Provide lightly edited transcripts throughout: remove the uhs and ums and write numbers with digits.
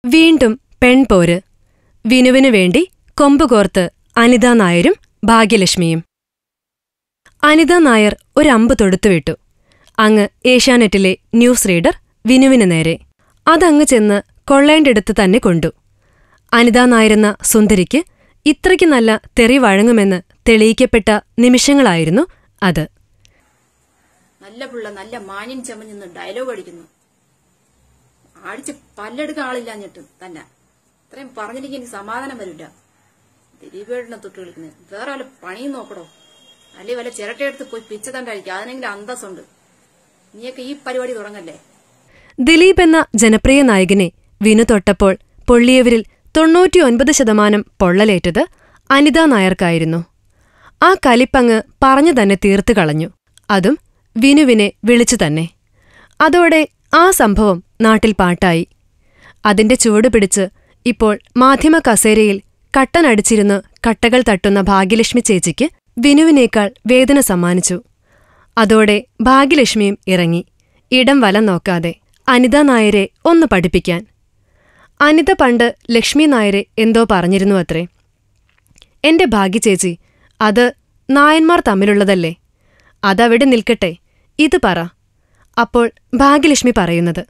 വീണ്ടും പെൺപോര്. വിനുവിനു വേണ്ടി കൊമ്പുകോർത്ത് അനിതാ നായരും ഭാഗ്യലക്ഷ്മിയും. അനിതാ നായർ ഒരമ്പ് തൊടുത്തുവിട്ടു. അങ്ങ് ഏഷ്യാനെറ്റിലെ ന്യൂസ് റീഡർ വിനുവിന് നേരെ. അതങ്ങ് ചെന്ന് കൊള്ളേണ്ടെടുത്ത് തന്നെ കൊണ്ടു. അനിതാ നായരെന്ന സുന്ദരിക്ക് ഇത്രയ്ക്ക് നല്ല തെറി വഴങ്ങുമെന്ന് തെളിയിക്കപ്പെട്ട നിമിഷങ്ങളായിരുന്നു അത്. നല്ല പിള്ള നല്ല മാന്യം ചമഞ്ഞെന്ന് ഡയലോഗ് അടിക്കുന്നു. അടിച്ച് പല്ലെടുക്കാൻ ആളില്ലാഞ്ഞിട്ട് തന്നെ ഇത്രയും പറഞ്ഞില്ലെങ്കിൽ എനിക്ക് സമാധാനം വരില്ല. ദിലീപേടിനെ തൊട്ട് കളിക്കുന്നത്. വേറെ വല്ല പണിയും നോക്കടോ, അല്ലെങ്കിൽ വല്ല ചിരട്ടയെടുത്ത് പോയി പിച്ച തണ്ടായിരിക്കും. അതിനെങ്കിലും അന്തസ്സുണ്ട്. നീയൊക്കെ ഈ പരിപാടി തുടങ്ങല്ലേ. ദിലീപ് എന്ന ജനപ്രിയ നായകനെ വിനു തൊട്ടപ്പോൾ പൊള്ളിയവരിൽ 99% പൊള്ളലേറ്റത് അനിതാ നായർക്കായിരുന്നു. ആ കലിപ്പങ്ങ് പറഞ്ഞു തന്നെ തീർത്തു കളഞ്ഞു. അതും വിനുവിനെ വിളിച്ചു തന്നെ. അതോടെ ആ സംഭവം നാട്ടിൽ പാട്ടായി. അതിന്റെ ചുവട് പിടിച്ച് ഇപ്പോൾ മാധ്യമ കസേരയിൽ കട്ടനടിച്ചിരുന്ന് കട്ടകൾ തട്ടുന്ന ഭാഗ്യലക്ഷ്മി ചേച്ചിക്ക് വിനുവിനേക്കാൾ വേദന സമ്മാനിച്ചു. അതോടെ ഭാഗ്യലക്ഷ്മിയും ഇറങ്ങി, ഇടം വലം നോക്കാതെ അനിതാ നായരെ ഒന്ന് പഠിപ്പിക്കാൻ. അനിത പണ്ട് ലക്ഷ്മി നായരെ എന്തോ പറഞ്ഞിരുന്നു അത്രേ. എന്റെ ഭാഗ്യചേച്ചി, അത് നായന്മാർ തമ്മിലുള്ളതല്ലേ, അതവിടെ നിൽക്കട്ടെ, ഇത് പറ. അപ്പോൾ ഭാഗ്യലക്ഷ്മി പറയുന്നത്,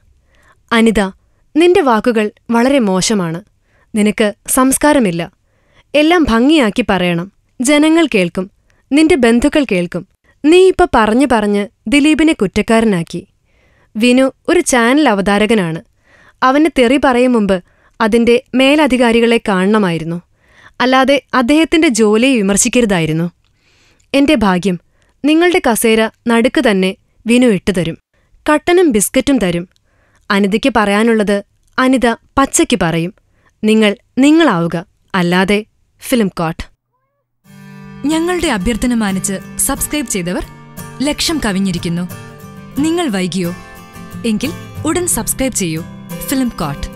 അനിത, നിന്റെ വാക്കുകൾ വളരെ മോശമാണ്. നിനക്ക് സംസ്കാരമില്ല. എല്ലാം ഭംഗിയാക്കി പറയണം. ജനങ്ങൾ കേൾക്കും, നിന്റെ ബന്ധുക്കൾ കേൾക്കും. നീ ഇപ്പൊ പറഞ്ഞു പറഞ്ഞ് ദിലീപിനെ കുറ്റക്കാരനാക്കി. വിനു ഒരു ചാനൽ അവതാരകനാണ്. അവന് തെറി പറയും മുമ്പ് അതിന്റെ മേലധികാരികളെ കാണണമായിരുന്നു. അല്ലാതെ അദ്ദേഹത്തിന്റെ ജോലിയെ വിമർശിക്കരുതായിരുന്നു. എന്റെ ഭാഗ്യം, നിങ്ങളുടെ കസേര നടുക്ക് തന്നെ വിനു ഇട്ടുതരും. കട്ടനും ബിസ്ക്കറ്റും തരും. അനിതയ്ക്ക് പറയാനുള്ളത് അനിത പച്ചയ്ക്ക് പറയും. നിങ്ങളാവുക, അല്ലാതെ ഫിലിം കോട്ട്. ഞങ്ങളുടെ അഭ്യർത്ഥന മാനിച്ച് സബ്സ്ക്രൈബ് ചെയ്തവർ 1,00,000 കവിഞ്ഞിരിക്കുന്നു. നിങ്ങൾ വൈകിയോ? എങ്കിൽ ഉടൻ സബ്സ്ക്രൈബ് ചെയ്യൂ. Film coat.